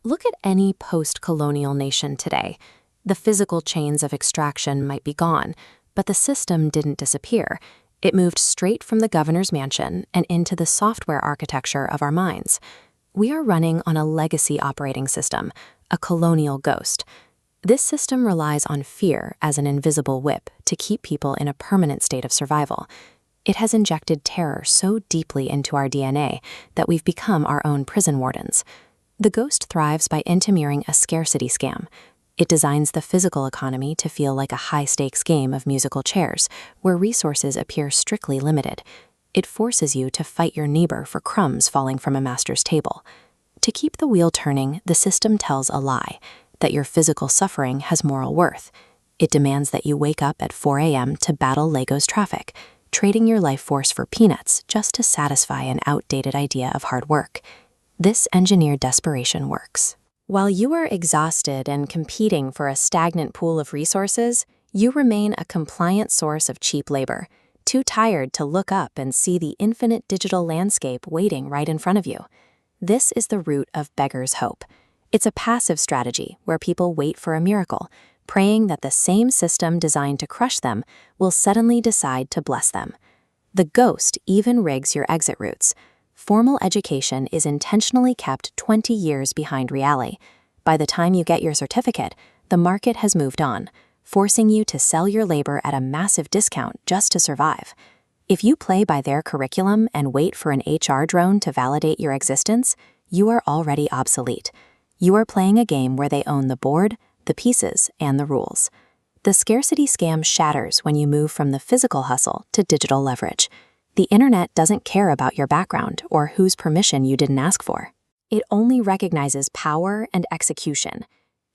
Look at any post-colonial nation today. The physical chains of extraction might be gone, but the system didn't disappear. It moved straight from the governor's mansion and into the software architecture of our minds. We are running on a legacy operating system, a colonial ghost. This system relies on fear as an invisible whip to keep people in a permanent state of survival. It has injected terror so deeply into our DNA that we've become our own prison wardens. The ghost thrives by engineering a scarcity scam. It designs the physical economy to feel like a high-stakes game of musical chairs, where resources appear strictly limited. It forces you to fight your neighbor for crumbs falling from a master's table. To keep the wheel turning, the system tells a lie, that your physical suffering has moral worth. It demands that you wake up at 4 a.m. to battle Legos traffic, trading your life force for peanuts just to satisfy an outdated idea of hard work. This engineered desperation works. While you are exhausted and competing for a stagnant pool of resources, you remain a compliant source of cheap labor, too tired to look up and see the infinite digital landscape waiting right in front of you. This is the root of beggar's hope. It's a passive strategy where people wait for a miracle, praying that the same system designed to crush them will suddenly decide to bless them. The ghost even rigs your exit routes. Formal education is intentionally kept 20 years behind reality. By the time you get your certificate, the market has moved on, forcing you to sell your labor at a massive discount just to survive. If you play by their curriculum and wait for an HR drone to validate your existence, you are already obsolete. You are playing a game where they own the board, the pieces, and the rules. The scarcity scam shatters when you move from the physical hustle to digital leverage. The internet doesn't care about your background or whose permission you didn't ask for. It only recognizes power and execution.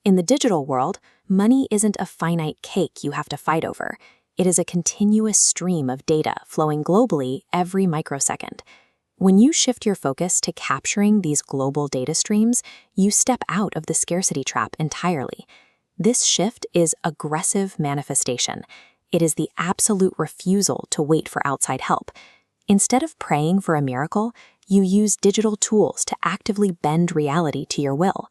In the digital world, money isn't a finite cake you have to fight over. It is a continuous stream of data flowing globally every microsecond. When you shift your focus to capturing these global data streams, you step out of the scarcity trap entirely. This shift is aggressive manifestation. It is the absolute refusal to wait for outside help. Instead of praying for a miracle, you use digital tools to actively bend reality to your will.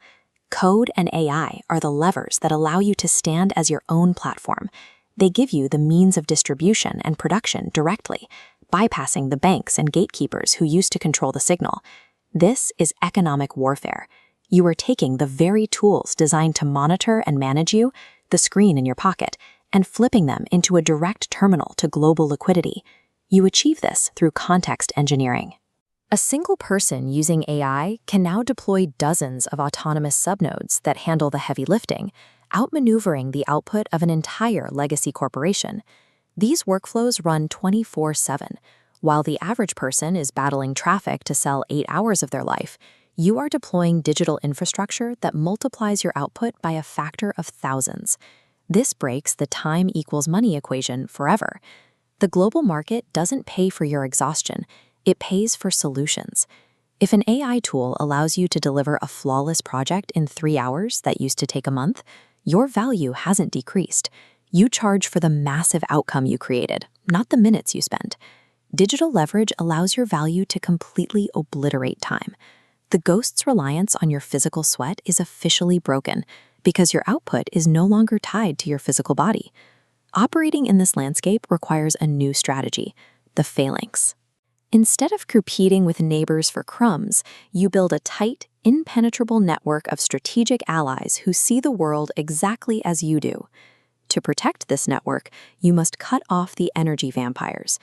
Code and AI are the levers that allow you to stand as your own platform. They give you the means of distribution and production directly, bypassing the banks and gatekeepers who used to control the signal. This is economic warfare. You are taking the very tools designed to monitor and manage you, the screen in your pocket, and flipping them into a direct terminal to global liquidity. You achieve this through context engineering. A single person using AI can now deploy dozens of autonomous subnodes that handle the heavy lifting, outmaneuvering the output of an entire legacy corporation. These workflows run 24/7. While the average person is battling traffic to sell 8 hours of their life, you are deploying digital infrastructure that multiplies your output by a factor of thousands. This breaks the time equals money equation forever. The global market doesn't pay for your exhaustion, it pays for solutions. If an AI tool allows you to deliver a flawless project in 3 hours that used to take a month, your value hasn't decreased. You charge for the massive outcome you created, not the minutes you spent. Digital leverage allows your value to completely obliterate time. The ghost's reliance on your physical sweat is officially broken because your output is no longer tied to your physical body. Operating in this landscape requires a new strategy, the phalanx. Instead of competing with neighbors for crumbs, you build a tight, impenetrable network of strategic allies who see the world exactly as you do. To protect this network, you must cut off the energy vampires.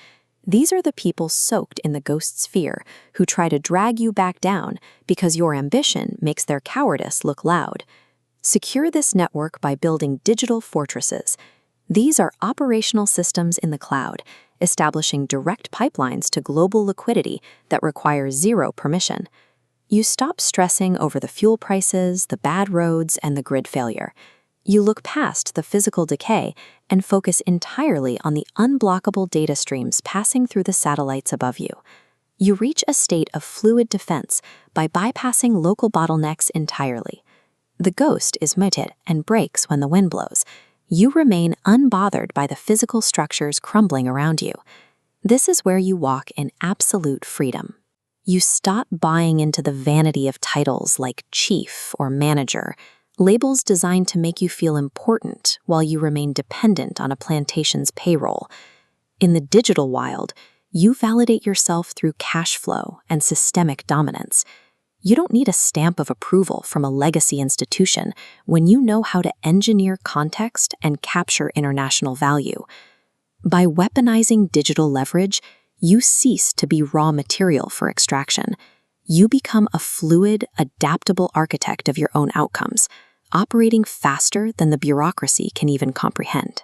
These are the people soaked in the ghost's fear who try to drag you back down because your ambition makes their cowardice look loud. Secure this network by building digital fortresses. These are operational systems in the cloud, establishing direct pipelines to global liquidity that require zero permission. You stop stressing over the fuel prices, the bad roads, and the grid failure. You look past the physical decay and focus entirely on the unblockable data streams passing through the satellites above you. You reach a state of fluid defense by bypassing local bottlenecks entirely. The ghost is muted and breaks when the wind blows. You remain unbothered by the physical structures crumbling around you. This is where you walk in absolute freedom. You stop buying into the vanity of titles like chief or manager, labels designed to make you feel important while you remain dependent on a plantation's payroll. In the digital wild, you validate yourself through cash flow and systemic dominance. You don't need a stamp of approval from a legacy institution when you know how to engineer context and capture international value. By weaponizing digital leverage, you cease to be raw material for extraction. You become a fluid, adaptable architect of your own outcomes, operating faster than the bureaucracy can even comprehend.